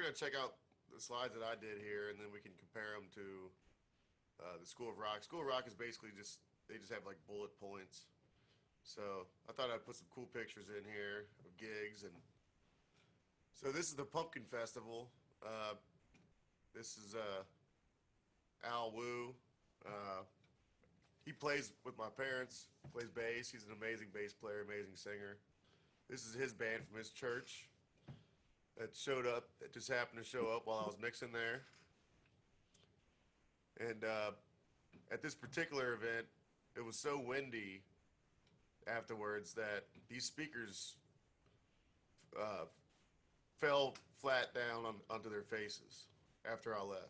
going to check out the slides that I did here, and then we can compare them to the School of Rock. School of Rock is basically just, they just have like bullet points. So I thought I'd put some cool pictures in here of gigs. And so this is the Pumpkin Festival. This is Al Wu. Uh, he plays with my parents, plays bass. He's an amazing bass player, amazing singer. This is his band from his church that showed up, that just happened to show up while I was mixing there. And at this particular event, it was so windy afterwards that these speakers uh, fell flat down onto their faces after I left.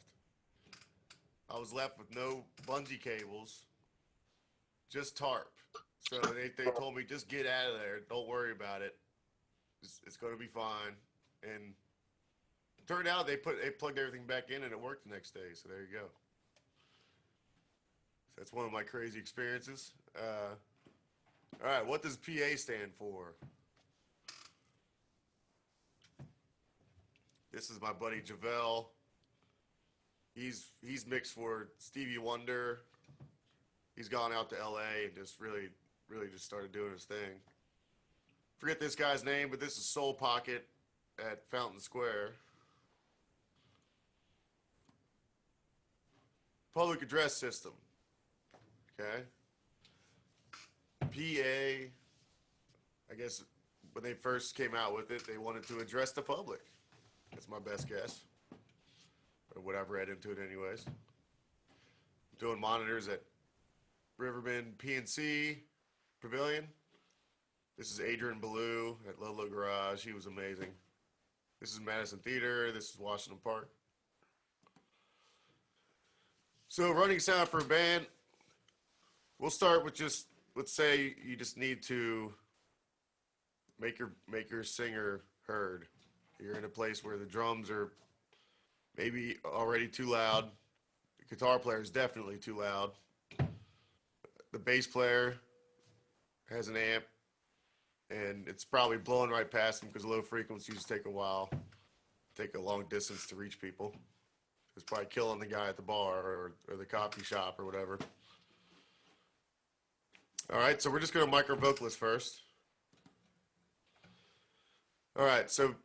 I was left with no bungee cables, just tarp. So they told me, just get out of there. Don't worry about it. It's going to be fine. And it turned out they plugged everything back in and it worked the next day. So there you go. So that's one of my crazy experiences. All right, what does PA stand for? This is my buddy Javel. He's mixed for Stevie Wonder. He's gone out to LA and just really just started doing his thing. Forget this guy's name, but this is Soul Pocket at Fountain Square. Public address system. Okay. PA, I guess when they first came out with it, they wanted to address the public. That's my best guess. Or what I've read into it anyways. I'm doing monitors at Riverbend PNC Pavilion. This is Adrian Ballou at Lolo Garage. He was amazing. This is Madison Theater. This is Washington Park. So running sound for a band, we'll start with just, let's say you just need to make your singer heard. You're in a place where the drums are maybe already too loud. The guitar player is definitely too loud. The bass player has an amp, and it's probably blowing right past them because low frequencies take a while, take a long distance to reach people. It's probably killing the guy at the bar or the coffee shop or whatever. All right, so we're just going to micro vocalist first. All right, so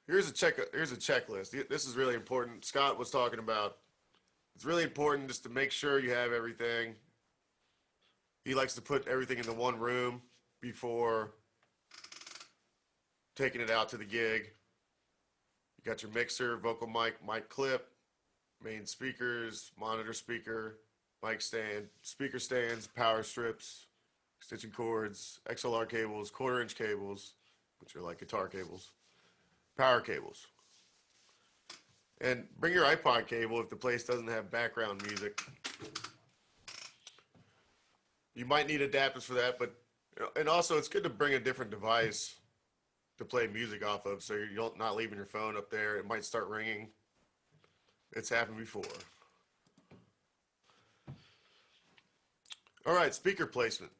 here's a checklist. This is really important. Scott was talking about, it's really important just to make sure you have everything. He likes to put everything into one room before taking it out to the gig. You got your mixer, vocal mic clip, main speakers, monitor speaker, mic stand, speaker stands, power strips, extension cords, XLR cables, quarter-inch cables, which are like guitar cables, power cables. And bring your iPod cable if the place doesn't have background music. You might need adapters for that, but and also it's good to bring a different device to play music off of, so you're not leaving your phone up there. It might start ringing. It's happened before. All right, speaker placement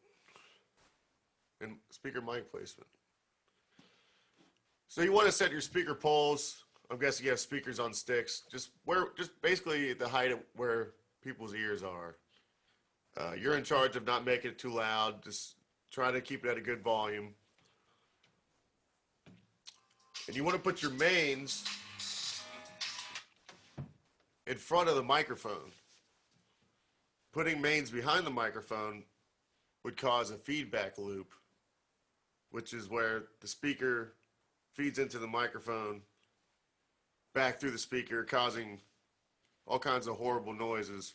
and speaker mic placement. So you want to set your speaker poles. I'm guessing you have speakers on sticks. Just basically at the height of where people's ears are. You're in charge of not making it too loud. Just try to keep it at a good volume. And you want to put your mains in front of the microphone. Putting mains behind the microphone would cause a feedback loop, which is where the speaker feeds into the microphone back through the speaker, causing all kinds of horrible noises.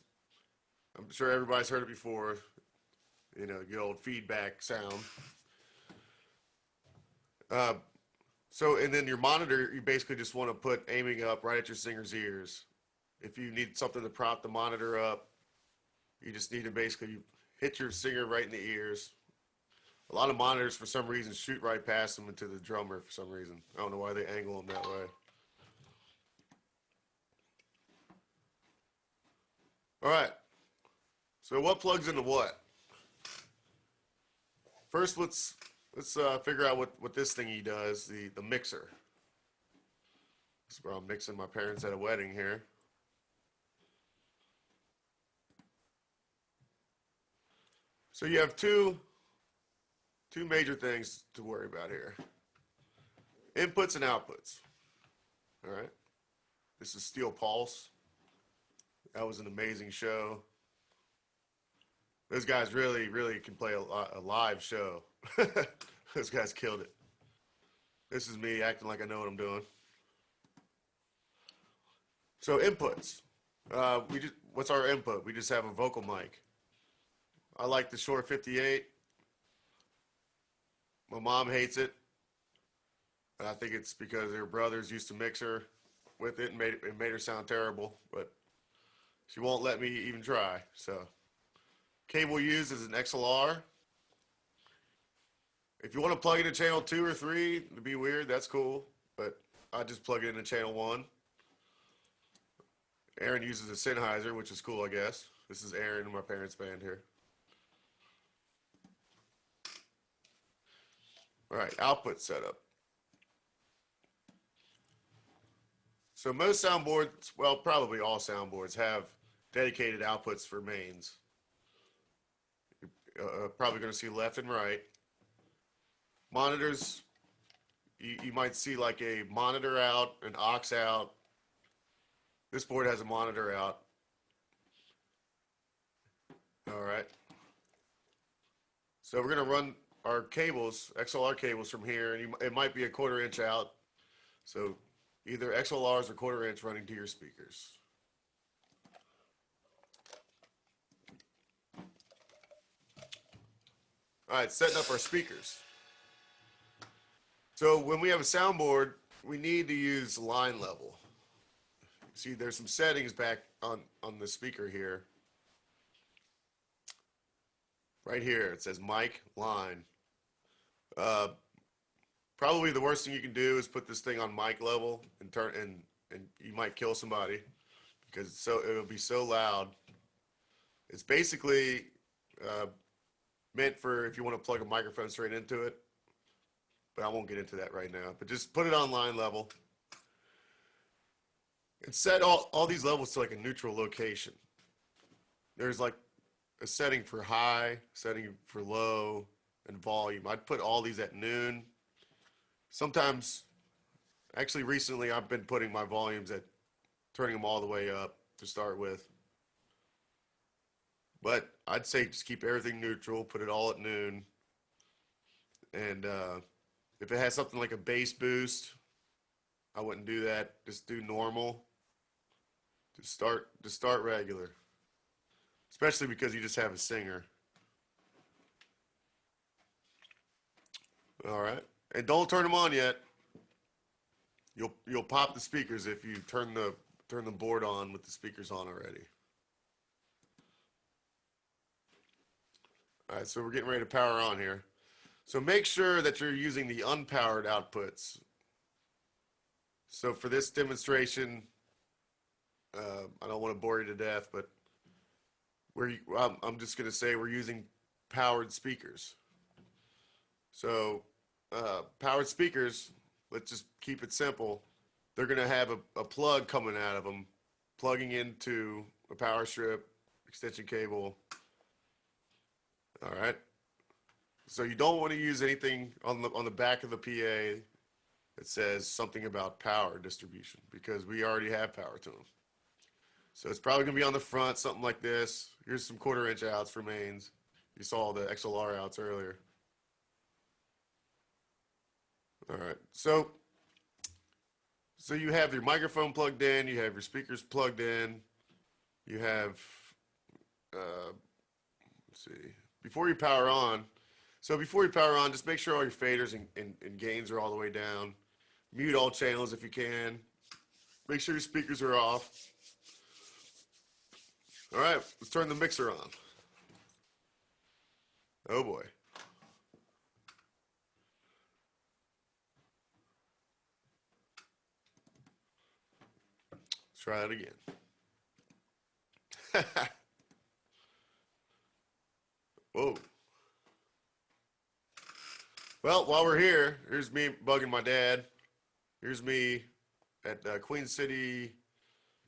I'm sure everybody's heard it before, you know, the old feedback sound. And then your monitor, you basically just want to put aiming up right at your singer's ears. If you need something to prop the monitor up, you just need to basically hit your singer right in the ears. A lot of monitors, for some reason, shoot right past them into the drummer for some reason. I don't know why they angle them that way. All right. So what plugs into what? First, let's figure out what this thingy does, the mixer. That's where I'm mixing my parents at a wedding here. So you have two major things to worry about here. Inputs and outputs. All right. This is Steel Pulse. That was an amazing show. Those guys really, really can play a live show. Those guys killed it. This is me acting like I know what I'm doing. So inputs. What's our input? We just have a vocal mic. I like the Shure 58. My mom hates it. I think it's because her brothers used to mix her with it and it made her sound terrible, but she won't let me even try. So cable used is an XLR. If you want to plug it in channel 2 or 3 to be weird, that's cool, but I just plug it into channel 1. Aaron uses a Sennheiser, which is cool, I guess. This is Aaron in my parents' band here. All right, output setup. So most soundboards, well, probably all soundboards have dedicated outputs for mains. You're probably going to see left and right. Monitors, you might see like a monitor out, an aux out. This board has a monitor out. All right. So we're going to run our cables, XLR cables from here, and it might be a 1/4 inch out. So either XLRs or 1/4 inch running to your speakers. All right, setting up our speakers. So when we have a soundboard, we need to use line level. See, there's some settings back on the speaker here. Right here, it says mic line. Probably the worst thing you can do is put this thing on mic level and you might kill somebody because it'll be so loud. It's basically meant for if you want to plug a microphone straight into it, but I won't get into that right now. But just put it on line level and set all these levels to like a neutral location. There's like a setting for high, setting for low, and volume. I'd put all these at noon. Sometimes, actually recently, I've been putting my volumes at, turning them all the way up to start with. But I'd say just keep everything neutral, put it all at noon. And if it has something like a bass boost, I wouldn't do that. Just do normal. Just start regular. Especially because you just have a singer. All right. And don't turn them on yet. You'll pop the speakers if you turn the board on with the speakers on already. All right, so we're getting ready to power on here. So make sure that you're using the unpowered outputs. So for this demonstration, I don't want to bore you to death, but I'm just going to say we're using powered speakers. So powered speakers, let's just keep it simple. They're going to have a plug coming out of them, plugging into a power strip, extension cable. All right. So you don't want to use anything on the back of the PA that says something about power distribution because we already have power to them. So it's probably going to be on the front, something like this. Here's some 1/4 inch outs for mains. You saw the XLR outs earlier. All right. So you have your microphone plugged in. You have your speakers plugged in. You have, let's see, before you power on, just make sure all your faders and gains are all the way down. Mute all channels if you can. Make sure your speakers are off. All right, let's turn the mixer on. Oh boy. Let's try that again. Whoa. Well, while we're here, here's me bugging my dad. Here's me at Queen City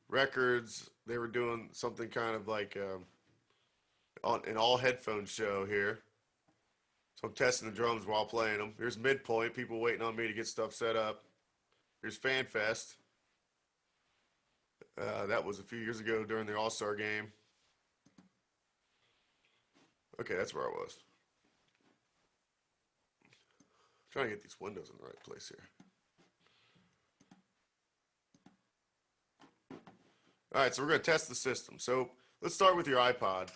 Records. They were doing something kind of like on an all headphone show here. So I'm testing the drums while playing them. Here's Midpoint, people waiting on me to get stuff set up. Here's Fan Fest. That was a few years ago during the All-Star game. Okay, that's where I was. I'm trying to get these windows in the right place here. All right, so we're going to test the system. So let's start with your iPod.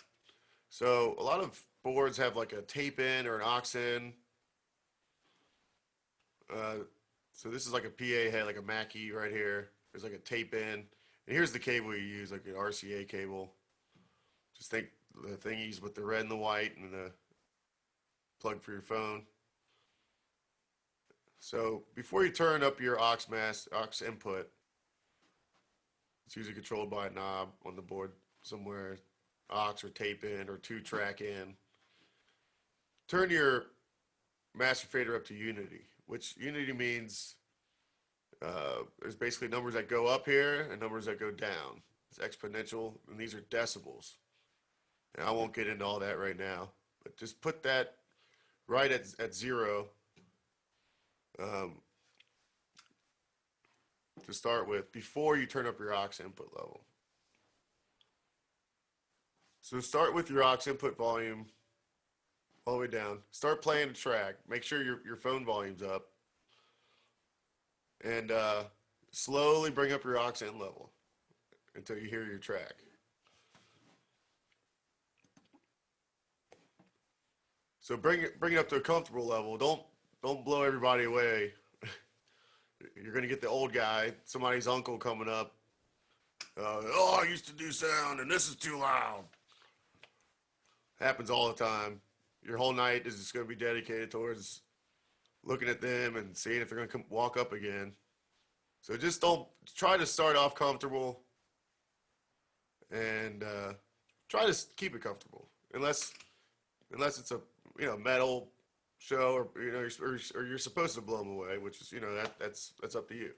So a lot of boards have like a tape in or an aux in. So this is like a PA head, like a Mackie right here. There's like a tape in. And here's the cable you use, like an RCA cable. Just think the thingies with the red and the white and the plug for your phone. So before you turn up your aux input, it's usually controlled by a knob on the board somewhere, aux or tape in or 2-track in. Turn your master fader up to unity, which unity means there's basically numbers that go up here and numbers that go down. It's exponential, and these are decibels. And I won't get into all that right now, but just put that right at 0 to start with before you turn up your aux input level. So start with your aux input volume all the way down. Start playing a track. Make sure your phone volume's up. And slowly bring up your aux in level until you hear your track. So bring it up to a comfortable level. Don't blow everybody away. You're gonna get the old guy, somebody's uncle coming up. Oh, I used to do sound, and this is too loud. Happens all the time. Your whole night is just gonna be dedicated towards looking at them and seeing if they're gonna come walk up again. So just don't try to start off comfortable, and try to keep it comfortable, unless it's a metal show or you're supposed to blow them away, which is that's up to you.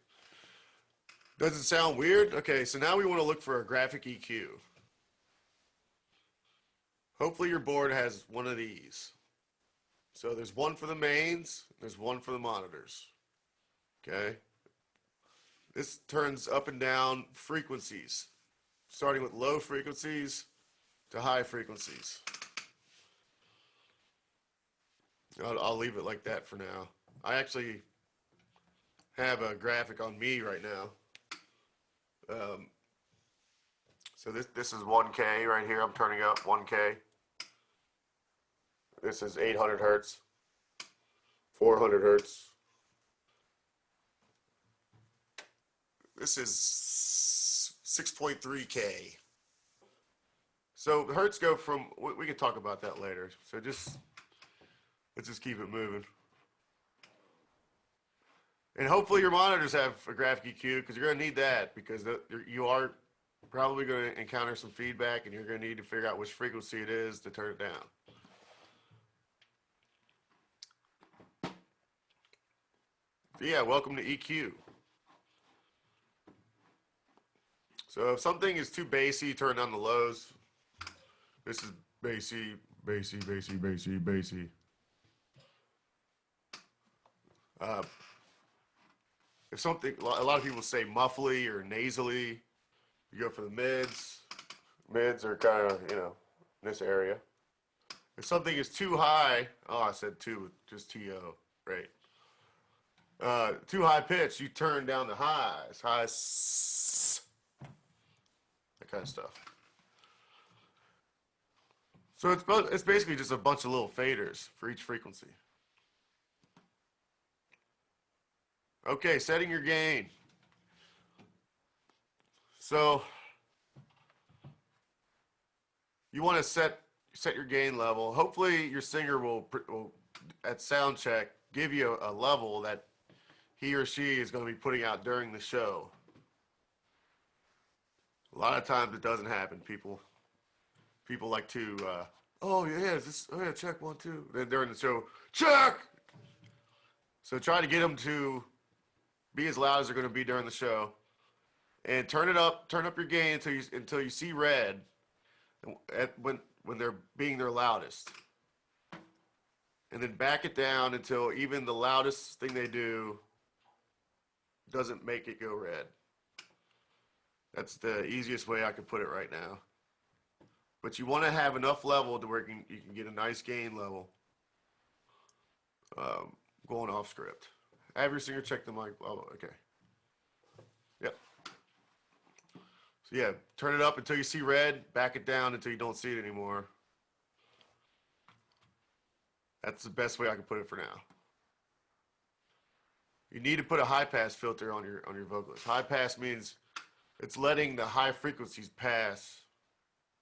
Does it sound weird? Okay, so now we want to look for a graphic EQ. Hopefully your board has one of these. So there's one for the mains, there's one for the monitors. Okay. This turns up and down frequencies, starting with low frequencies to high frequencies. I'll leave it like that for now. I actually have a graphic on me right now. So this is 1K right here. I'm turning up 1K. This is 800 hertz, 400 hertz. This is 6.3K. So the hertz go from, we can talk about that later. So let's just keep it moving. And hopefully your monitors have a graphic EQ, because you're going to need that, because you are probably going to encounter some feedback, and you're going to need to figure out which frequency it is to turn it down. Yeah, welcome to EQ. So if something is too bassy, turn down the lows. This is bassy, bassy, bassy, bassy, bassy. If something, a lot of people say muffly or nasally, you go for the mids. Mids are kind of, in this area. If something is too high, oh, I said two, just T-O, right. Too high pitch, you turn down the highs. Highs, that kind of stuff. So it's basically just a bunch of little faders for each frequency. Okay, setting your gain. So you want to set your gain level. Hopefully your singer will at sound check give you a level that he or she is going to be putting out during the show. A lot of times it doesn't happen. People like to, oh yeah, check 1, 2. Then during the show, check. So try to get them to be as loud as they're going to be during the show, and turn up your gain until you see red, when they're being their loudest, and then back it down until even the loudest thing they do doesn't make it go red. That's the easiest way I can put it right now. But you want to have enough level to where you can get a nice gain level going off script. Have your singer check the mic. Oh, okay. Yep. So yeah, turn it up until you see red, back it down until you don't see it anymore. That's the best way I can put it for now. You need to put a high pass filter on your vocalist. High pass means it's letting the high frequencies pass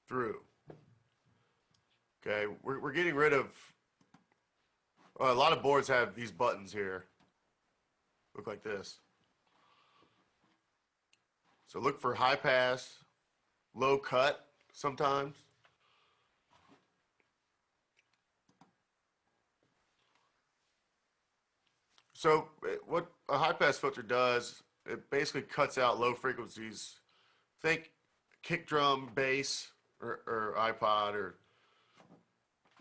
through. Okay, we're getting rid of, a lot of boards have these buttons here. Look like this. So look for high pass, low cut sometimes. So what a high pass filter does, it basically cuts out low frequencies. Think kick drum, bass, or iPod, or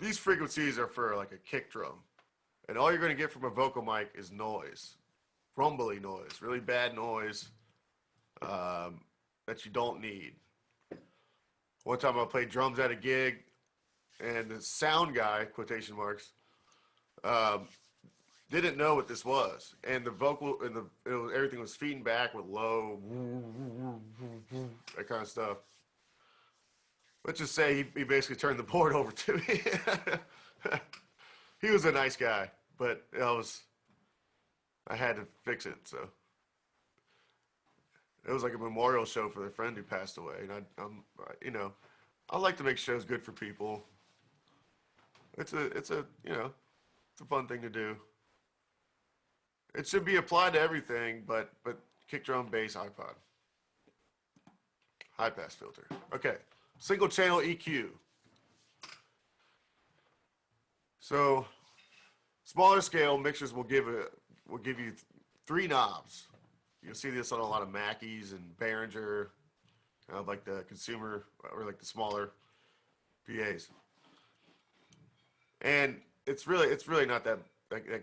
these frequencies are for like a kick drum. And all you're going to get from a vocal mic is noise, rumbly noise, really bad noise that you don't need. One time I played drums at a gig, and the sound guy, quotation marks, didn't know what this was, and the vocal and everything was feeding back with low, that kind of stuff. Let's just say he basically turned the board over to me. He was a nice guy, but I had to fix it. So it was like a memorial show for their friend who passed away, and I like to make shows good for people. It's a fun thing to do. It should be applied to everything, but kick drum, bass, iPod. High pass filter. Okay, single channel EQ. So smaller scale mixers will give you 3 knobs. You'll see this on a lot of Mackeys and Behringer, like the consumer or like the smaller PAs. And it's really not that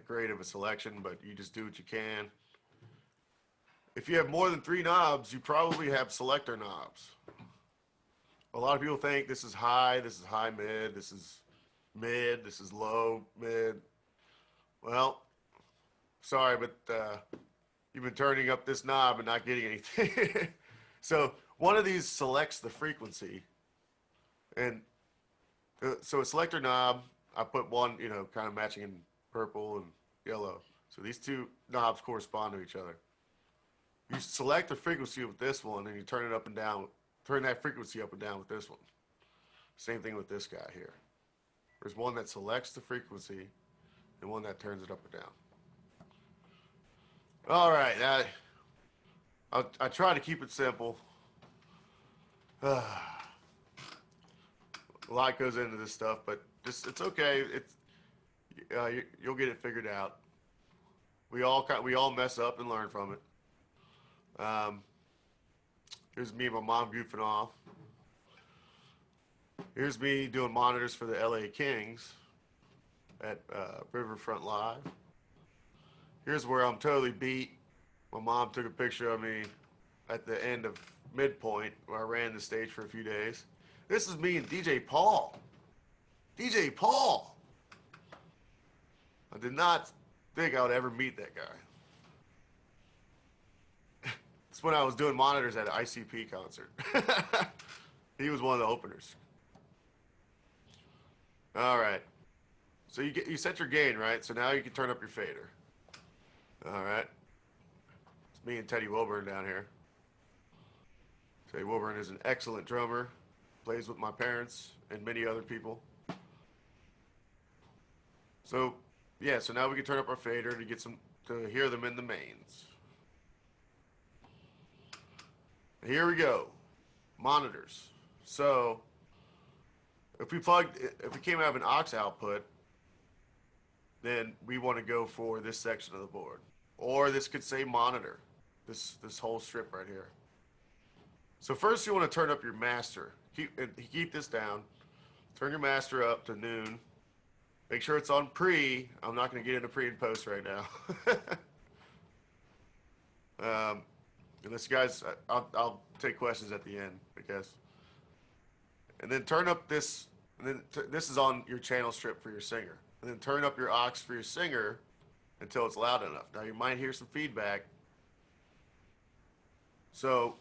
great of a selection, but you just do what you can. If you have more than 3 knobs, you probably have selector knobs. A lot of people think this is high mid, this is mid, this is low mid. Well, sorry, but you've been turning up this knob and not getting anything. So one of these selects the frequency, and so a selector knob, I put one, kind of matching in purple and yellow. So these 2 knobs correspond to each other. You select the frequency with this one, and you turn it up and down. Turn that frequency up and down with this one. Same thing with this guy here. There's one that selects the frequency, and one that turns it up or down. All right, I try to keep it simple. A lot goes into this stuff, but it's okay. You'll get it figured out. We all mess up and learn from it. Here's me and my mom goofing off. Here's me doing monitors for the LA Kings at Riverfront Live. Here's where I'm totally beat. My mom took a picture of me at the end of Midpoint, where I ran the stage for a few days. This is me and DJ Paul. DJ Paul! I did not think I would ever meet that guy. It's when I was doing monitors at an ICP concert. He was one of the openers. All right. So you set your gain, right? So now you can turn up your fader. All right. It's me and Teddy Wilburn down here. Teddy Wilburn is an excellent drummer. Plays with my parents and many other people. So, yeah, so now we can turn up our fader to hear them in the mains. Here we go. Monitors. So, if we came out of an aux output, then we want to go for this section of the board. or this could say monitor, this whole strip right here. So first you want to turn up your master. Keep this down. Turn your master up to noon. Make sure it's on pre. I'm not going to get into pre and post right now. Unless you guys, I'll take questions at the end, I guess. And then turn up this, and then this is on your channel strip for your singer. And then turn up your aux for your singer until it's loud enough. Now you might hear some feedback, so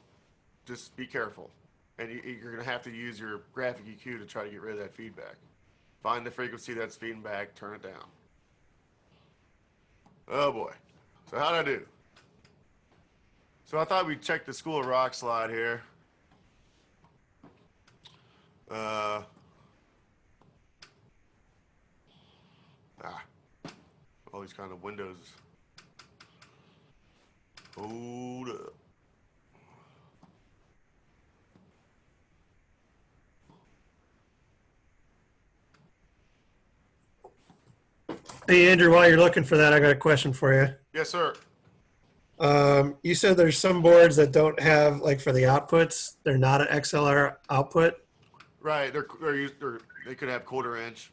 just be careful. And you're going to have to use your graphic EQ to try to get rid of that feedback. Find the frequency that's feeding back, turn it down. Oh boy. So how'd I do? So I thought we'd check the School of Rock slide here. All these kind of windows. Hold up. Hey, Andrew, while you're looking for that, I got a question for you. Yes, sir. You said there's some boards that don't have, like for the outputs, they're not an XLR output. Right, they could have 1/4 inch.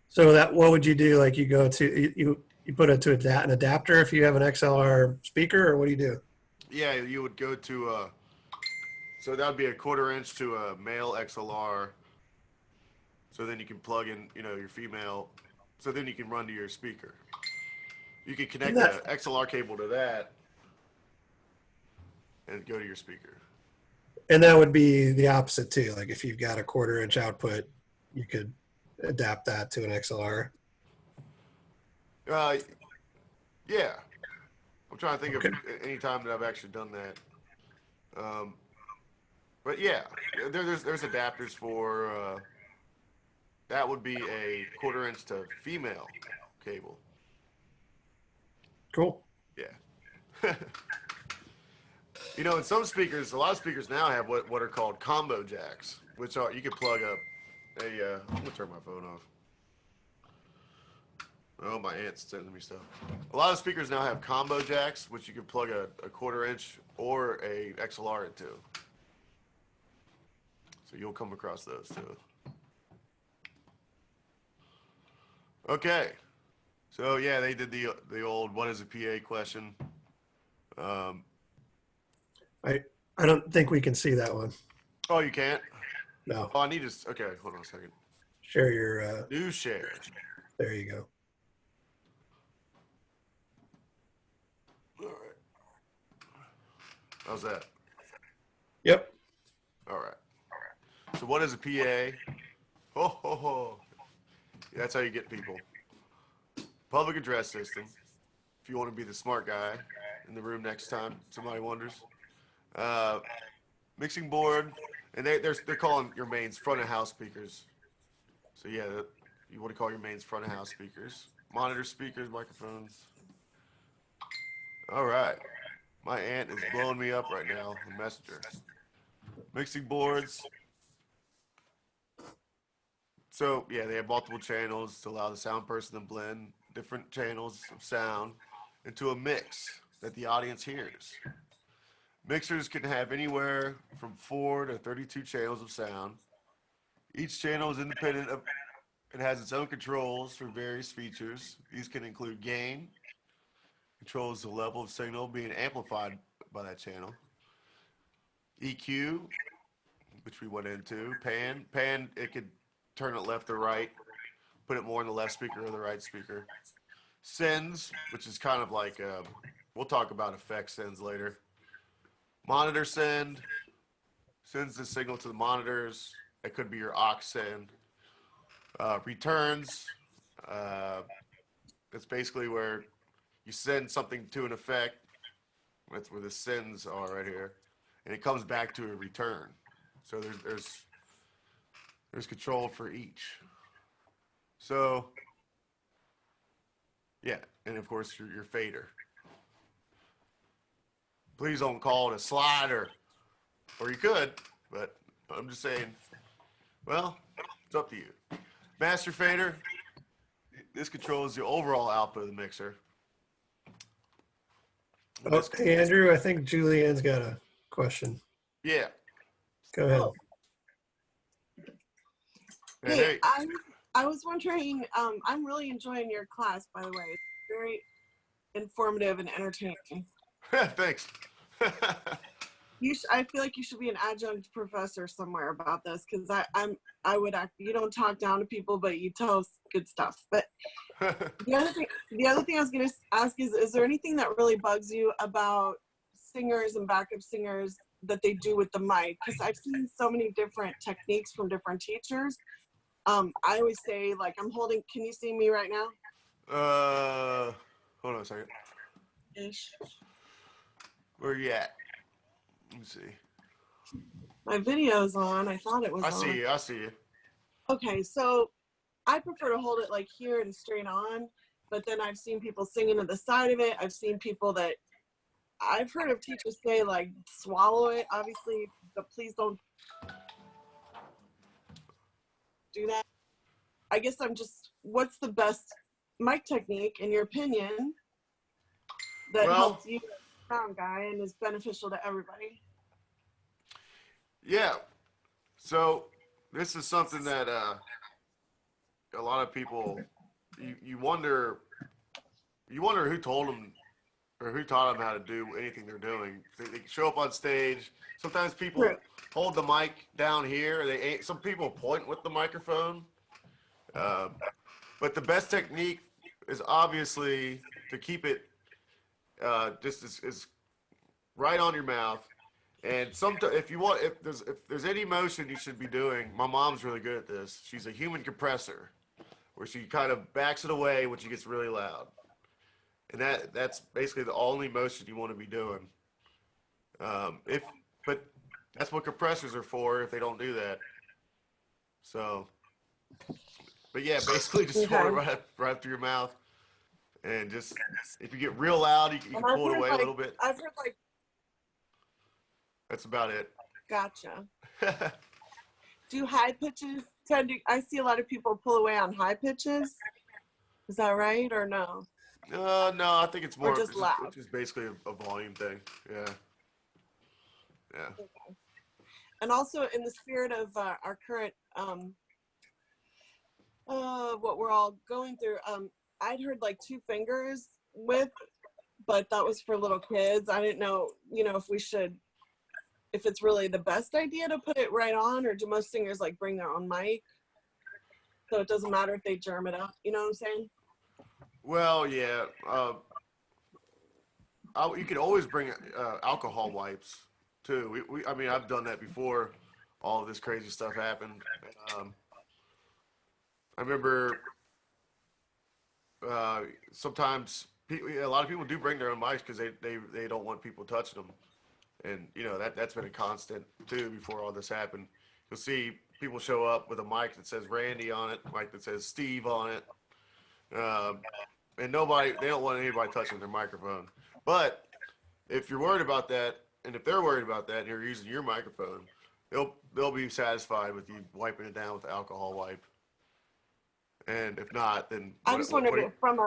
So that, what would you do? Like you go to, you put it to an adapter if you have an XLR speaker, or what do you do? Yeah, you would go to so that would be a 1/4 inch to a male XLR. So then you can plug in, your female. So then you can run to your speaker. You can connect the XLR cable to that and go to your speaker. And that would be the opposite too. Like if you've got a 1/4 inch output, you could adapt that to an XLR. Yeah. I'm trying to think of any time that I've actually done that. But yeah, there's adapters for. That would be a 1/4 inch to female cable. Cool. Yeah. In some speakers, a lot of speakers now have what are called combo jacks, which are, you can plug up I'm gonna turn my phone off. Oh, my aunt's sending me stuff. A lot of speakers now have combo jacks, which you can plug a 1/4 inch or a XLR into. So you'll come across those too. Okay. So yeah, they did the old "what is a PA" question. I don't think we can see that one. Oh, you can't? No. Oh, I need to. Okay, hold on a second. Share your. New share. There you go. All right. How's that? Yep. All right. So what is a PA? Ho ho ho. Yeah, that's how you get people. Public address system. If you want to be the smart guy in the room next time somebody wonders. Mixing board, and they're calling your mains front of house speakers. So yeah, you want to call your mains front of house speakers. Monitor speakers, microphones. All right. My aunt is blowing me up right now on Messenger. Mixing boards. So yeah, they have multiple channels to allow the sound person to blend different channels of sound into a mix that the audience hears. Mixers can have anywhere from 4 to 32 channels of sound. Each channel is independent of and has its own controls for various features. These can include gain, controls the level of signal being amplified by that channel. EQ, which we went into. Pan, it could turn it left or right, put it more in the left speaker or the right speaker. Sends, which is kind of like, we'll talk about effect sends later. Monitor sends the signal to the monitors. It could be your aux send. Returns, that's basically where you send something to an effect. That's where the sends are right here. And it comes back to a return. So there's control for each. So, yeah, and of course your fader. Please don't call it a slider, or you could, but I'm just saying, well, it's up to you. Master fader, this controls the overall output of the mixer. with Oh, this. hey, Andrew, I think Julianne's got a question. Yeah. Go ahead. Oh, And hey, hey, I was wondering, I'm really enjoying your class, by the way. It's very informative and entertaining. thanks. I feel like you should be an adjunct professor somewhere about this, because I would act. You don't talk down to people, but you tell us good stuff. But the other thing I was going to ask is there anything that really bugs you about singers and backup singers that they do with the mic? Because I've seen so many different techniques from different teachers. I always say, like, I'm holding. Can you see me right now? Hold on a second. Ish. Where you at? Let me see. My video's on. I thought it was I on. see you. I see you. Okay, so I prefer to hold it like here and straight on, but then I've seen people singing to the side of it. I've seen people that I've heard of teachers say like swallow it, obviously, but please don't do that. I guess what's the best mic technique in your opinion that Well, helps you as a sound guy and is beneficial to everybody? yeah. So this is something that a lot of people you wonder who told them or who taught them how to do anything they're doing. They show up on stage. Sometimes people True. hold the mic down here. Some people point with the microphone. But the best technique is obviously to keep it just as right on your mouth. And sometimes, if there's any motion you should be doing, my mom's really good at this. She's a human compressor, where she kind of backs it away when she gets really loud, and that's basically the only motion you want to be doing. If but that's what compressors are for. If they don't do that, so but yeah, basically just hold it Okay. right through your mouth, and just if you get real loud, you And can pull it away a little bit. I've heard like, That's about it. gotcha. Do high pitches tend to, I see a lot of people pull away on high pitches. Is that right or no? No, I think it's more. just loud? It's just basically a volume thing. Yeah. Yeah. And also in the spirit of our current, what we're all going through, I'd heard like 2 fingers but that was for little kids. I didn't know, if it's really the best idea to put it right on, or do most singers like bring their own mic? So it doesn't matter if they germ it up, you know what I'm saying? Well, yeah. You could always bring alcohol wipes too. I mean, I've done that before. All of this crazy stuff happened. I remember sometimes a lot of people do bring their own mics because they don't want people touching them, and that's been a constant too before all this happened. You'll see people show up with a mic that says Randy on it, mic that says Steve on it, and they don't want anybody touching their microphone. But if you're worried about that, and if they're worried about that, and you're using your microphone, they'll be satisfied with you wiping it down with the alcohol wipe. And if not, then I just wondered from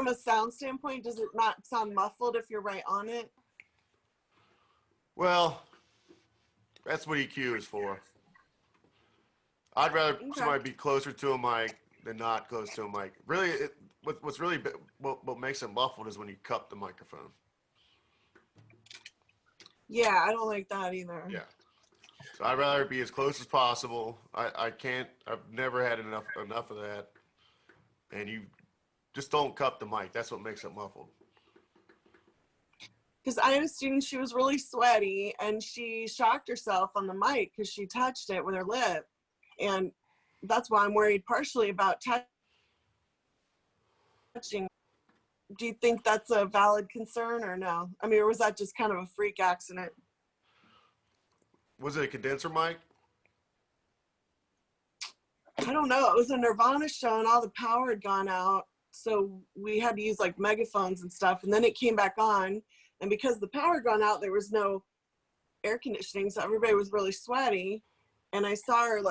a sound standpoint, does it not sound muffled if you're right on it? Well, that's what EQ is for. I'd rather somebody be closer to a mic than not close to a mic. Really, what makes it muffled is when you cup the microphone. Yeah, I don't like that either. Yeah. So I'd rather be as close as possible. I've never had enough of that. And you just don't cup the mic. That's what makes it muffled. Because I had a student, she was really sweaty and she shocked herself on the mic because she touched it with her lip. And that's why I'm worried partially about touching. Do you think that's a valid concern or no? I mean, or was that just kind of a freak accident? Was it a condenser mic? I don't know. It was a Nirvana show and all the power had gone out. So we had to use like megaphones and stuff. And then it came back on. And because the power had gone out, there was no air conditioning. So everybody was really sweaty. And I saw her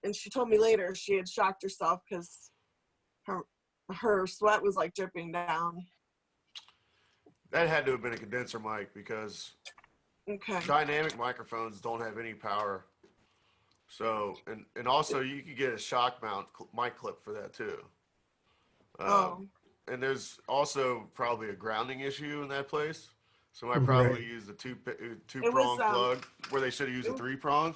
and she told me later she had shocked herself because her sweat was like dripping down. That had to have been a condenser mic because Okay. dynamic microphones don't have any power. So, and also you could get a shock mount mic clip for that too. Oh, And there's also probably a grounding issue in that place. So I Right. probably used the two it was prong plug where they should have used it a was 3-prong.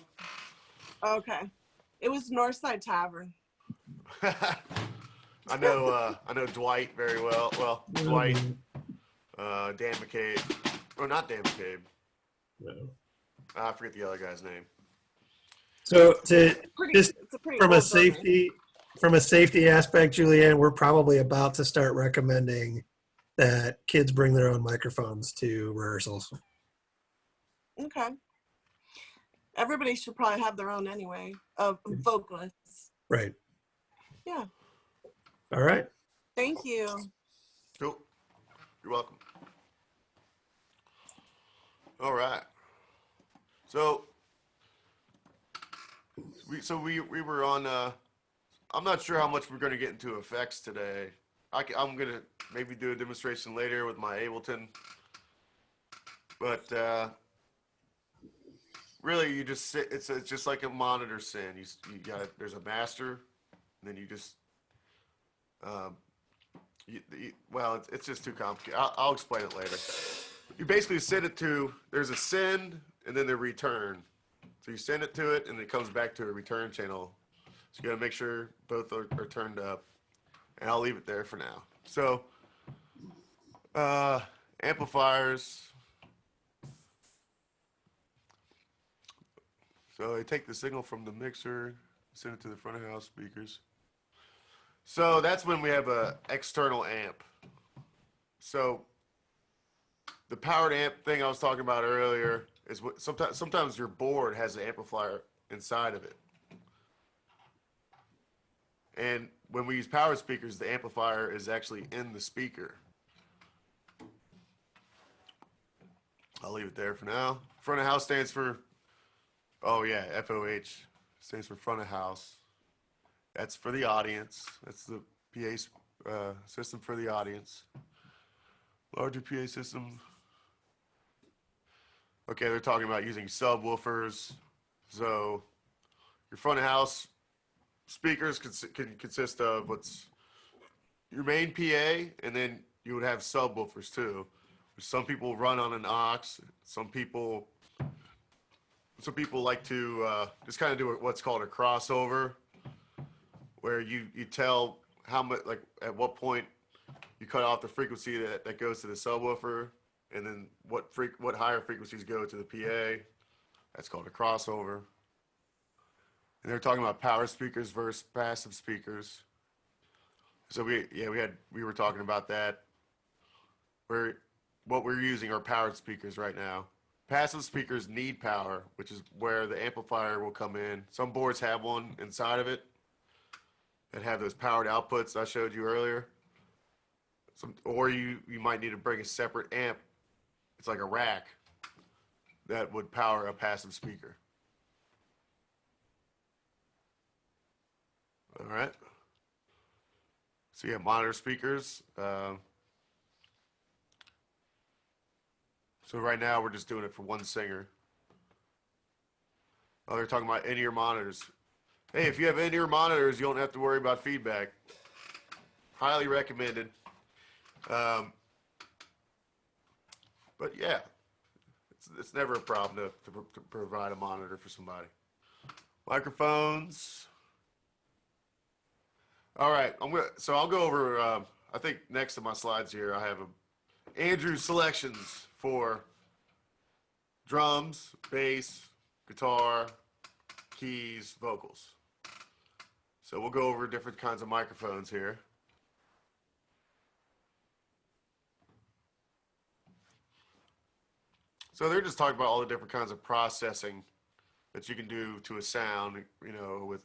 okay. It was Northside Tavern. I know Dwight very well. Well, Dwight, Mm, Dan McCabe, or not Dan McCabe. no. I forget the other guy's name. So to Pretty. just It's a pretty from a old building. safety aspect, Julianne, we're probably about to start recommending that kids bring their own microphones to rehearsals. Okay. Everybody should probably have their own anyway of vocalists. Right. Yeah. All right. Thank you. Cool. You're welcome. All right. So we were on. I'm not sure how much we're going to get into effects today. I'm going to maybe do a demonstration later with my Ableton. But really, you just sit. It's just like a monitor send. You got there's a master, and then you just. Well, it's just too complicated. I'll explain it later. You basically send it to. There's a send and then the return. So you send it to it, and it comes back to a return channel. So you got to make sure both are turned up, and I'll leave it there for now. So, amplifiers. So I take the signal from the mixer, send it to the front of house speakers. So that's when we have a external amp. So the powered amp thing I was talking about earlier is what sometimes your board has an amplifier inside of it. And when we use powered speakers, the amplifier is actually in the speaker. I'll leave it there for now. Front of house stands for, oh yeah, FOH stands for front of house. That's for the audience. That's the PA system for the audience. Larger PA system. Okay, they're talking about using subwoofers. So your front of house speakers can consist of what's your main PA, and then you would have subwoofers too. Some people run on an aux. Some people like to just kind of do what's called a crossover, where you tell how much, like at what point you cut off the frequency that goes to the subwoofer, and then what higher frequencies go to the PA. That's called a crossover. And they're talking about power speakers versus passive speakers. So we were talking about that. What we're using are powered speakers right now. Passive speakers need power, which is where the amplifier will come in. Some boards have one inside of it that have those powered outputs I showed you earlier. Or you might need to bring a separate amp. It's like a rack that would power a passive speaker. All right. So you have monitor speakers. So right now we're just doing it for one singer. Oh, they're talking about in-ear monitors. Hey, if you have in-ear monitors, you don't have to worry about feedback. Highly recommended. But yeah, it's never a problem to provide a monitor for somebody. Microphones. All right, so I'll go over. I think next to my slides here, I have Andrew's selections for drums, bass, guitar, keys, vocals. So we'll go over different kinds of microphones here. So they're just talking about all the different kinds of processing that you can do to a sound, with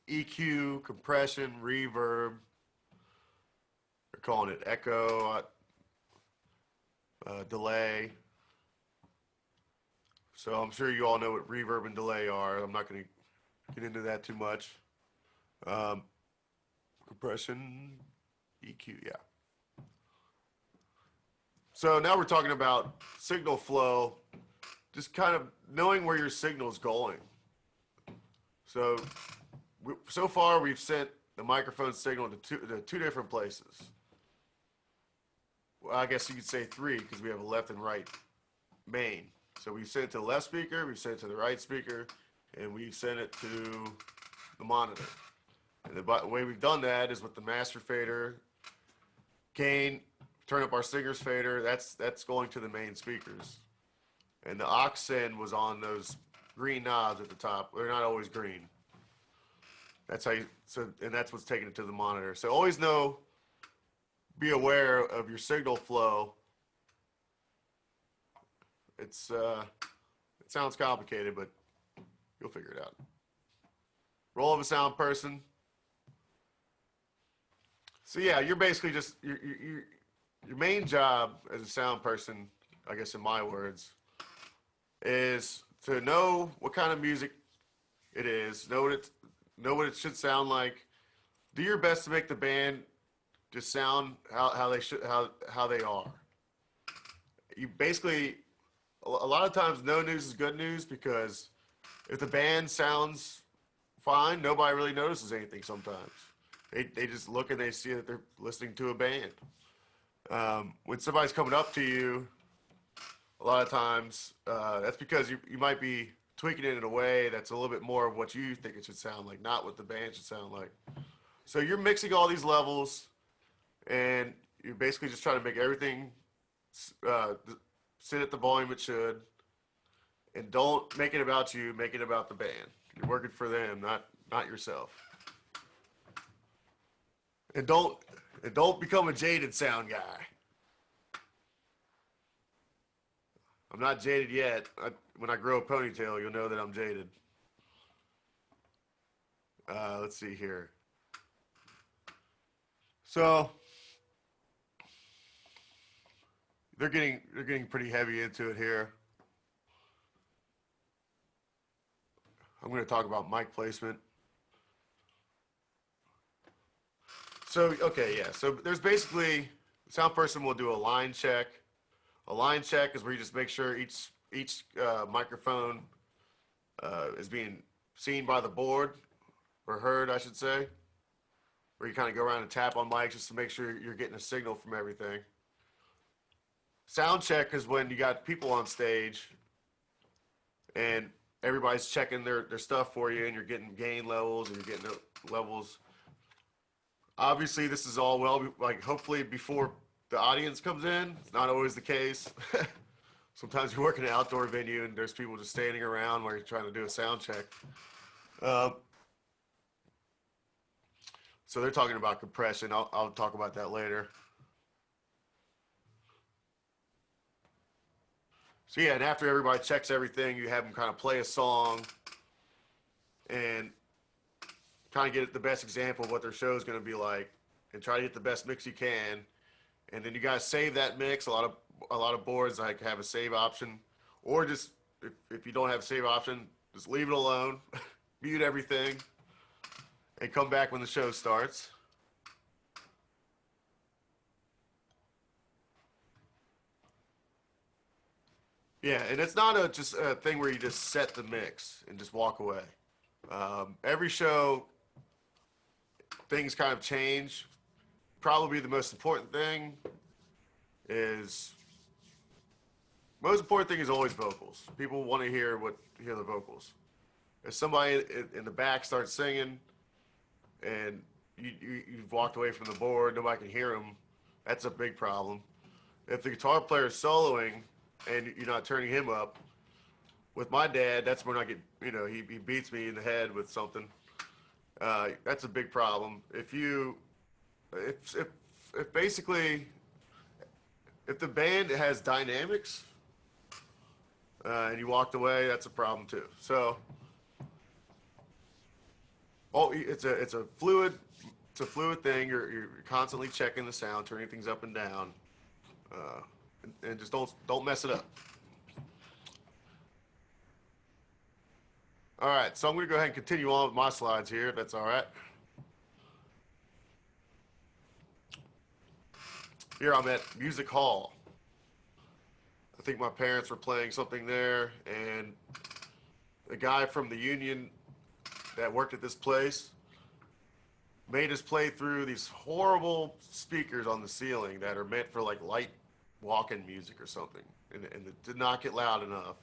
EQ, compression, reverb. They're calling it echo, delay. So I'm sure you all know what reverb and delay are. I'm not going to get into that too much. Compression, EQ, yeah. So now we're talking about signal flow, just kind of knowing where your signal is going. So, so far we've sent the microphone signal to two different places. Well, I guess you could say three because we have a left and right main. So we've sent it to the left speaker, we've sent it to the right speaker, and we've sent it to the monitor. And the way we've done that is with the master fader, gain, turn up our singer's fader, that's going to the main speakers. And the aux send was on those green knobs at the top. They're not always green. That's how you, so, and that's what's taking it to the monitor. So always know, be aware of your signal flow. It sounds complicated, but you'll figure it out. Role of a sound person. So yeah, you're basically just, your main job as a sound person, I guess in my words, is to know what kind of music it is, know what it should sound like, do your best to make the band just sound how they are. You basically, a lot of times no news is good news, because if the band sounds fine, nobody really notices anything sometimes. They just look and they see that they're listening to a band. When somebody's coming up to you, a lot of times that's because you might be tweaking it in a way that's a little bit more of what you think it should sound like, not what the band should sound like. So you're mixing all these levels, and you're basically just trying to make everything sit at the volume it should, and don't make it about you, make it about the band. You're working for them, not yourself. And don't become a jaded sound guy. I'm not jaded yet. When I grow a ponytail, you'll know that I'm jaded. Let's see here. So they're getting pretty heavy into it here. I'm going to talk about mic placement. So, okay, yeah. So there's basically, the sound person will do a line check. A line check is where you just make sure each microphone is being seen by the board, or heard, I should say. Where you kind of go around and tap on mics just to make sure you're getting a signal from everything. Sound check is when you got people on stage and everybody's checking their stuff for you, and you're getting gain levels and you're getting levels. Obviously, this is all hopefully before the audience comes in. It's not always the case. Sometimes you work in an outdoor venue and there's people just standing around while you're trying to do a sound check. So they're talking about compression. I'll talk about that later. So yeah, and after everybody checks everything, you have them kind of play a song and kind of get the best example of what their show is going to be like, and try to get the best mix you can. And then you guys save that mix. A lot of boards like have a save option, or just if you don't have a save option, just leave it alone, mute everything, and come back when the show starts. Yeah, and it's not just a thing where you just set the mix and just walk away. Every show, things kind of change. Probably the most important thing is always vocals. People want to hear the vocals. If somebody in the back starts singing and you've walked away from the board, nobody can hear them, that's a big problem. If the guitar player is soloing and you're not turning him up, with my dad, that's when I get, he beats me in the head with something. That's a big problem. If basically, if the band has dynamics and you walked away, that's a problem too. So, it's a fluid thing. You're constantly checking the sound, turning things up and down, and just don't mess it up. All right, so I'm going to go ahead and continue on with my slides here, if that's all right. Here I'm at Music Hall. think my parents were playing something there, and the guy from the union that worked at this place made us play through these horrible speakers on the ceiling that are meant for like light walking music or something, and it did not get loud enough.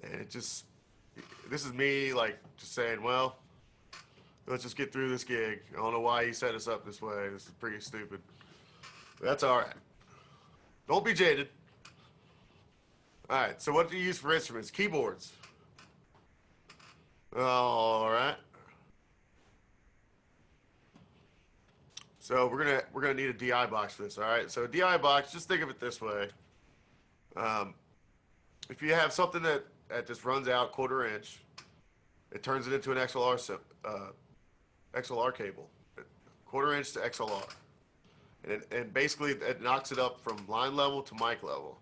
And it just, this is me like just saying, well, let's just get through this gig. I don't know why he set us up this way. This is pretty stupid. But that's all right. Don't be jaded. All right, so what do you use for instruments? Keyboards. All right. So we're gonna need a DI box for this. All right. So a DI box, just think of it this way. If you have something that just runs out 1/4 inch, it turns it into an XLR cable, 1/4 inch to XLR, and basically it knocks it up from line level to mic level.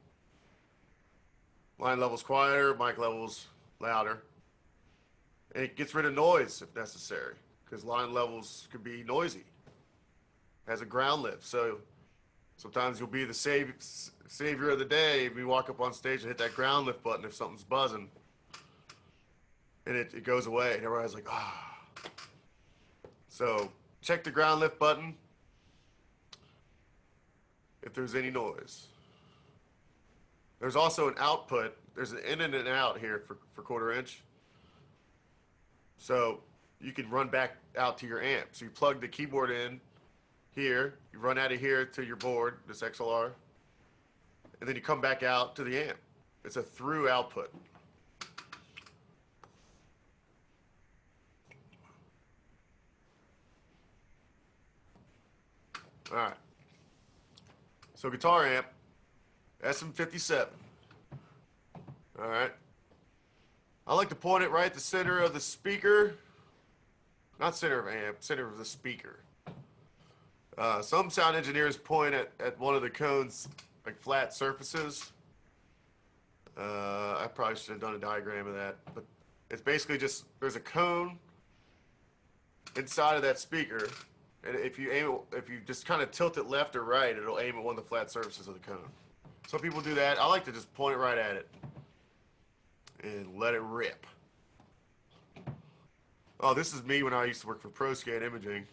Line level's quieter, mic level's louder, and it gets rid of noise if necessary, because line levels could be noisy. It has a ground lift, so sometimes you'll be the savior of the day if you walk up on stage and hit that ground lift button if something's buzzing, and it goes away, and everybody's like, ah. So check the ground lift button if there's any noise. There's also an output. There's an in and an out here for 1/4 inch. So you can run back out to your amp. So you plug the keyboard in here, you run out of here to your board, this XLR, and then you come back out to the amp. It's a through output. All right. So guitar amp, SM57. All right. I like to point it right at the center of the speaker. Not center of amp, center of the speaker. Some sound engineers point at one of the cones, like flat surfaces. I probably should have done a diagram of that, but it's basically just, there's a cone inside of that speaker, and if you just kind of tilt it left or right, it'll aim at one of the flat surfaces of the cone. Some people do that. I like to just point it right at it and let it rip. Oh, this is me when I used to work for ProScan Imaging.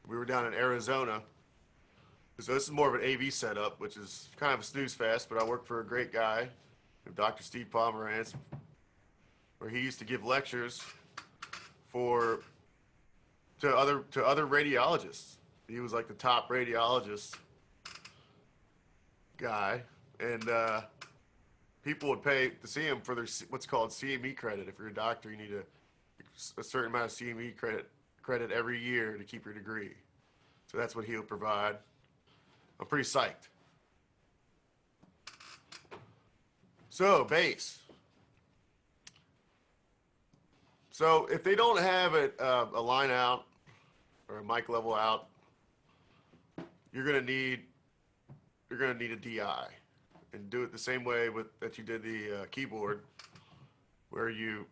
We were down in Arizona. So this is more of an AV setup, which is kind of a snooze fest, but I work for a great guy, Dr. Steve Pomerantz, where he used to give lectures to other radiologists. He was like the top radiologist guy, and people would pay to see him for their what's called CME credit. If you're a doctor, you need a certain amount of CME credit every year to keep your degree. So that's what he'll provide. I'm pretty psyched. So bass. So if they don't have a line out or a mic level out, you're gonna need a DI, and do it the same way that you did the keyboard, where you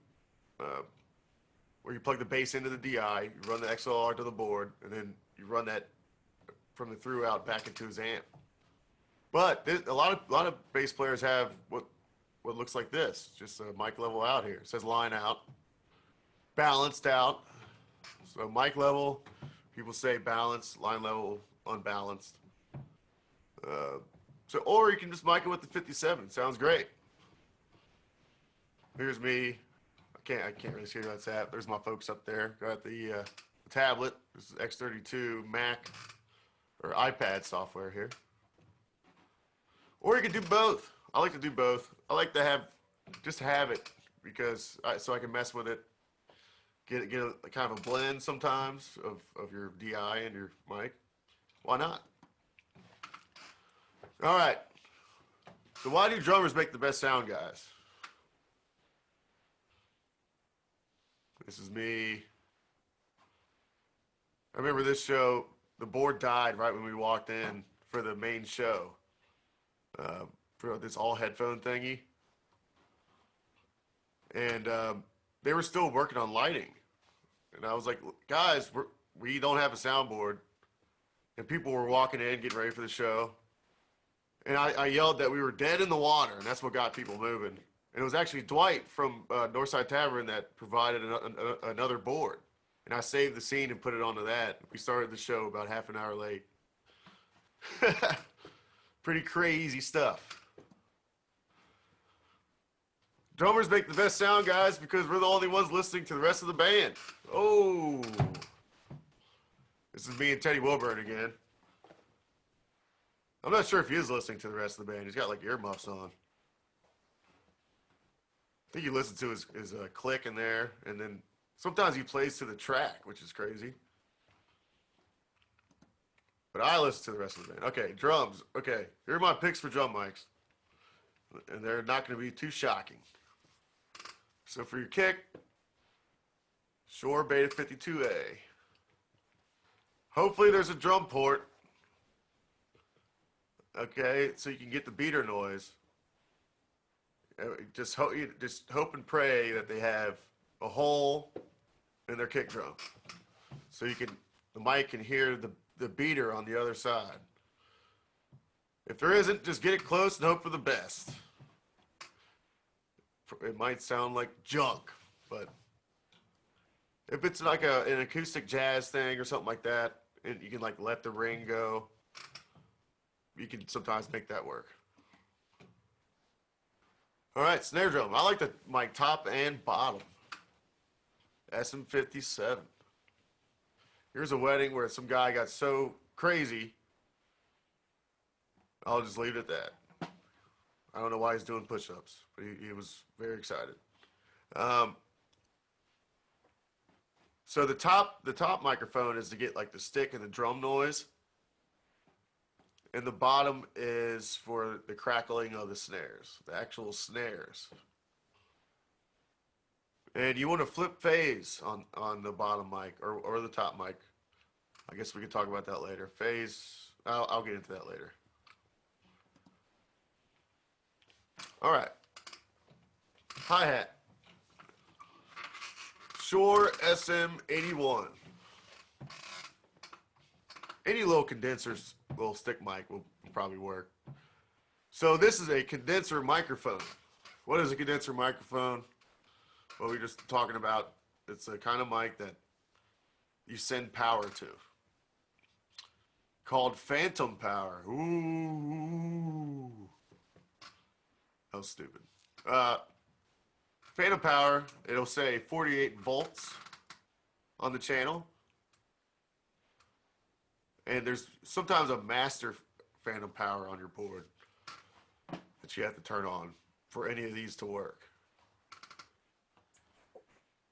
plug the bass into the DI, you run the XLR to the board, and then you run that from the through out back into his amp. But a lot of bass players have what looks like this, just a mic level out here. It says line out, balanced out. So mic level, people say balanced, line level, unbalanced. Or you can just mic it with the 57. Sounds great. Here's me. I can't really see where that's at. There's my folks up there. Got the tablet. This is X32 Mac or iPad software here. Or you can do both. I like to do both. I like to have it because so I can mess with it. Get a kind of a blend sometimes of your DI and your mic. Why not? All right. So why do drummers make the best sound, guys? This is me. I remember this show, the board died right when we walked in for the main show. For this all headphone thingy. And they were still working on lighting. And I was like, guys, we don't have a soundboard. And people were walking in, getting ready for the show. And I yelled that we were dead in the water, and that's what got people moving. And it was actually Dwight from Northside Tavern that provided another board. And I saved the scene and put it onto that. We started the show about half an hour late. Pretty crazy stuff. Drummers make the best sound, guys, because we're the only ones listening to the rest of the band. Oh. This is me and Teddy Wilburn again. I'm not sure if he is listening to the rest of the band. He's got like earmuffs on. I think you listen to his click in there, and then sometimes he plays to the track, which is crazy. But I listen to the rest of the band. Okay, drums. Okay, here are my picks for drum mics. And they're not going to be too shocking. So for your kick, Shure Beta 52A. Hopefully there's a drum port. Okay, so you can get the beater noise. Just hope and pray that they have a hole in their kick drum, so the mic can hear the beater on the other side. If there isn't, just get it close and hope for the best. It might sound like junk, but if it's like an acoustic jazz thing or something like that, and you can like let the ring go, you can sometimes make that work. All right, snare drum. I like the mic top and bottom. SM57. Here's a wedding where some guy got so crazy. I'll just leave it at that. I don't know why he's doing push-ups, but he was very excited. So the top microphone is to get like the stick and the drum noise. And the bottom is for the crackling of the snares, the actual snares. And you want to flip phase on the bottom mic or the top mic. I guess we can talk about that later. Phase, I'll get into that later. All right. Hi-hat. Shure SM81. Any little condensers, little stick mic will probably work. So this is a condenser microphone. What is a condenser microphone? Well, we're just talking about, it's a kind of mic that you send power to. Called phantom power. Ooh. That was stupid. Phantom power, it'll say 48 volts on the channel. And there's sometimes a master phantom power on your board that you have to turn on for any of these to work.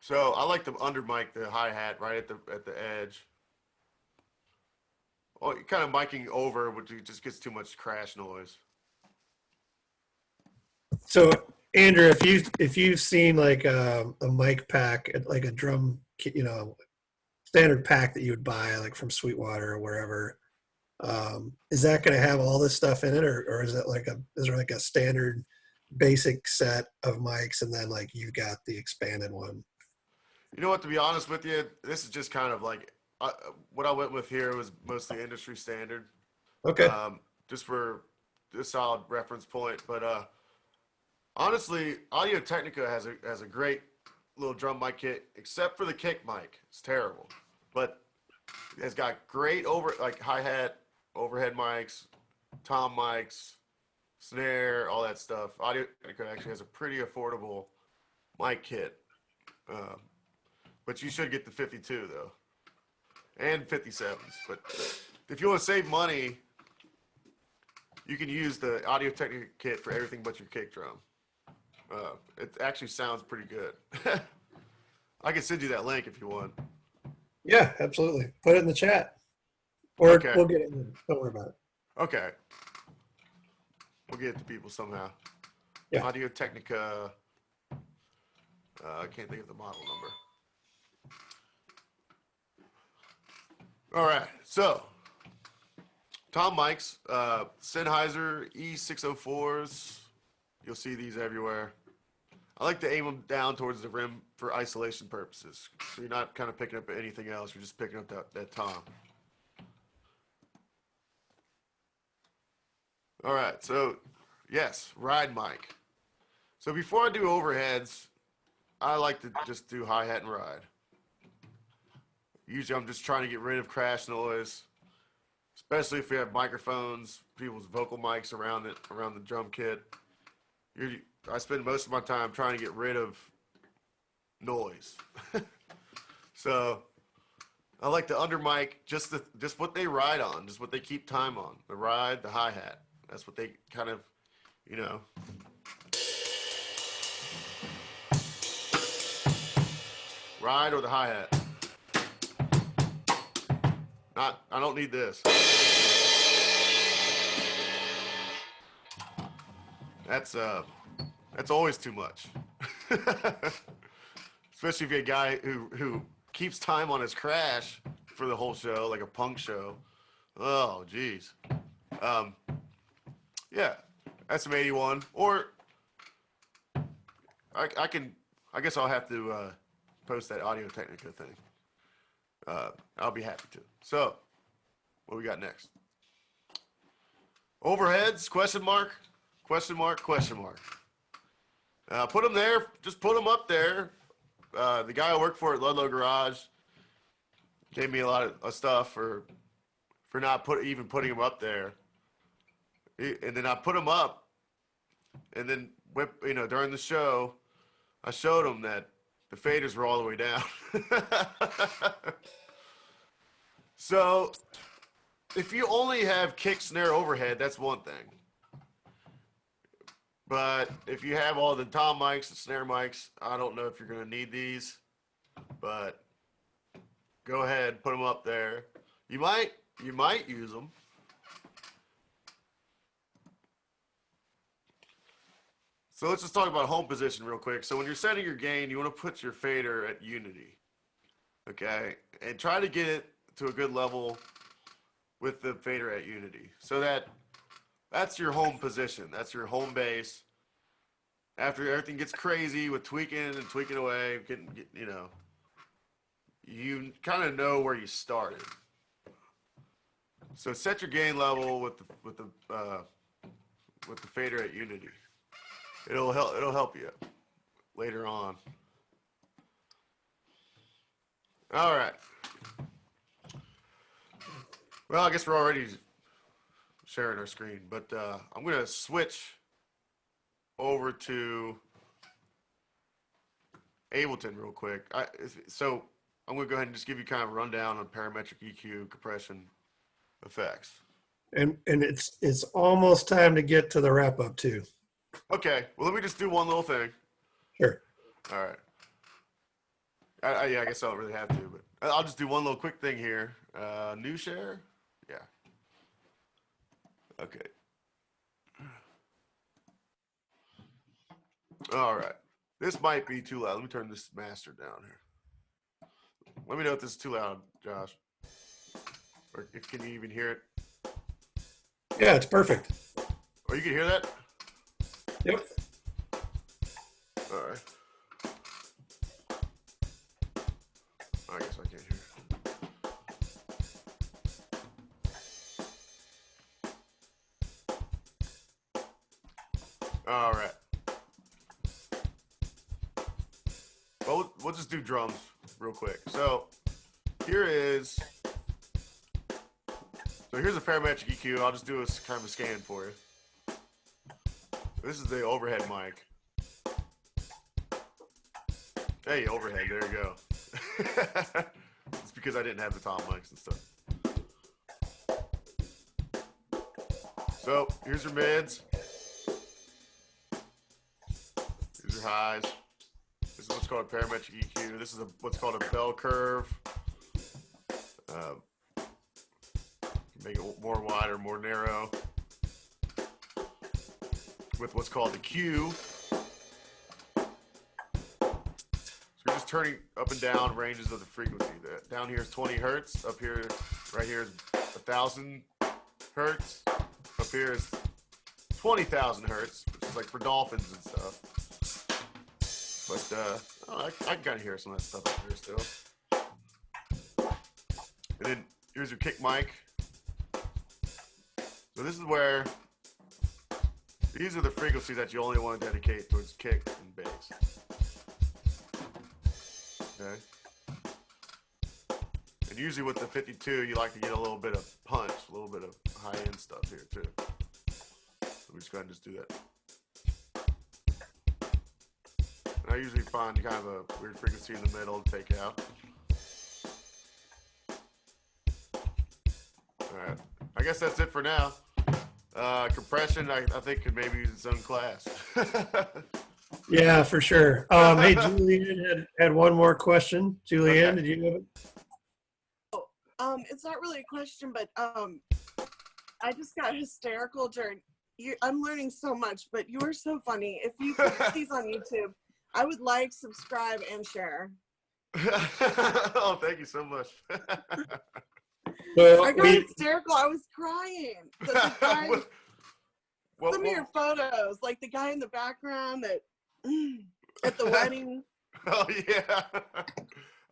So I like to under mic the hi-hat right at the edge. Well, you're kind of miking over, which just gets too much crash noise. So Andrew, if you've seen like a mic pack, like a drum, standard pack that you would buy like from Sweetwater or wherever, is that going to have all this stuff in it, or is there like a standard basic set of mics and then like you've got the expanded one? You know what? To be honest with you, this is just kind of like what I went with here was mostly industry standard. Okay. Just for a solid reference point, but honestly, Audio-Technica has a great little drum mic kit, except for the kick mic. It's terrible, but it's got great hi-hat, overhead mics, tom mics, snare, all that stuff. Audio-Technica actually has a pretty affordable mic kit, but you should get the 52 though, and 57s. But if you want to save money, you can use the Audio-Technica kit for everything but your kick drum. It actually sounds pretty good. I can send you that link if you want. Yeah, absolutely. Put it in the chat. Or Okay. We'll get it in. Don't worry about it. Okay. We'll get it to people somehow. Yeah. Audio-Technica. I can't think of the model number. All right. So, tom mics, Sennheiser E604s. You'll see these everywhere. I like to aim them down towards the rim for isolation purposes. So you're not kind of picking up anything else. You're just picking up that tom. All right, so yes, ride mic. So before I do overheads, I like to just do hi-hat and ride. Usually I'm just trying to get rid of crash noise, especially if you have microphones, people's vocal mics around it, around the drum kit. I spend most of my time trying to get rid of noise. So I like the under mic, just what they ride on, just what they keep time on. The ride, the hi-hat. That's what they kind of, you know. Ride or the hi-hat. I don't need this. That's always too much. Especially if you're a guy who keeps time on his crash for the whole show, like a punk show. Oh, geez. Yeah, SM81. Or I guess I'll have to post that Audio Technica thing. I'll be happy to. So, what we got next? Overheads, question mark, question mark, question mark. Put them there, just put them up there. The guy I work for at Ludlow Garage gave me a lot of stuff for not even putting them up there. And then I put them up, and then during the show, I showed him that the faders were all the way down. So, if you only have kick, snare, overhead, that's one thing. But if you have all the tom mics and snare mics, I don't know if you're going to need these. But go ahead, put them up there. You might use them. So let's just talk about home position real quick. So when you're setting your gain, you want to put your fader at unity. Okay? And try to get it to a good level with the fader at unity. So that's your home position. That's your home base. After everything gets crazy with tweaking and tweaking away, you kind of know where you started. So set your gain level with the fader at unity. It'll help you later on. All right. Well, I guess we're already sharing our screen, but I'm going to switch over to Ableton real quick. So I'm going to go ahead and just give you kind of a rundown on parametric EQ, compression, effects. And it's almost time to get to the wrap up too. Okay, well, let me just do one little thing. Sure. All right. I guess I don't really have to, but I'll just do one little quick thing here. New share? Yeah. Okay. All right. This might be too loud. Let me turn this master down here. Let me know if this is too loud, Josh. Or can you even hear it? Yeah, it's perfect. Oh, you can hear that? Yep. All right. I guess I can't hear. All right. Well, we'll just do drums real quick. So here's a parametric EQ. I'll just do a kind of a scan for you. This is the overhead mic. Hey, overhead, there you go. It's because I didn't have the tom mics and stuff. So here's your mids. Here's your highs. This is what's called a parametric EQ. This is what's called a bell curve. Make it more wide or more narrow. With what's called the Q. So you're just turning up and down ranges of the frequency. Down here is 20 hertz. Up here, right here is 1,000 hertz. Up here is 20,000 hertz, which is like for dolphins and stuff. But I can kind of hear some of that stuff up here still. And then here's your kick mic. So this is where These are the frequencies that you only want to dedicate towards kick and bass. Okay. And usually with the 52, you like to get a little bit of punch, a little bit of high-end stuff here too. So we just go ahead and just do that. And I usually find kind of a weird frequency in the middle to take out. All right. I guess that's it for now. Compression, I think could maybe use its own class. Yeah, for sure. Hey, Julianne had one more question. Julianne, Okay. did you have it? It's not really a question, but I just got hysterical during. I'm learning so much, but you are so funny. If you put these on YouTube, I would like, subscribe, and share. Oh, thank you so much. Well, I got hysterical. I was crying. The guy, What- some of your photos, like the guy in the background that at the wedding. Oh yeah.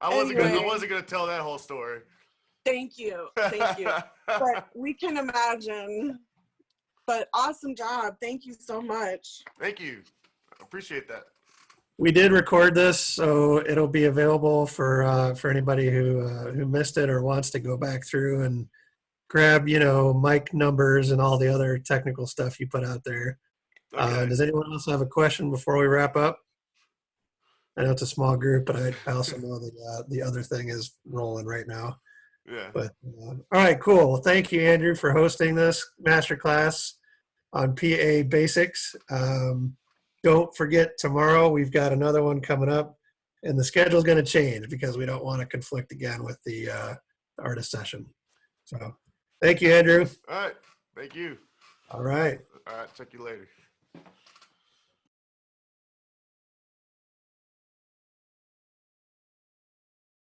I wasn't Anyway. gonna tell that whole story. Thank you. But we can imagine. But awesome job. Thank you so much. Thank you. I appreciate that. we did record this, so it'll be available for anybody who missed it or wants to go back through and grab, mic numbers and all the other technical stuff you put out there. Okay. Does anyone else have a question before we wrap up? I know it's a small group, but I also know the other thing is rolling right now. Yeah. But all right, cool. Well, thank you, Andrew, for hosting this masterclass on PA basics. Don't forget, tomorrow we've got another one coming up, and the schedule's going to change because we don't want to conflict again with the artist session. So thank you, Andrew. All right. Thank you. All right. All right. Check you later.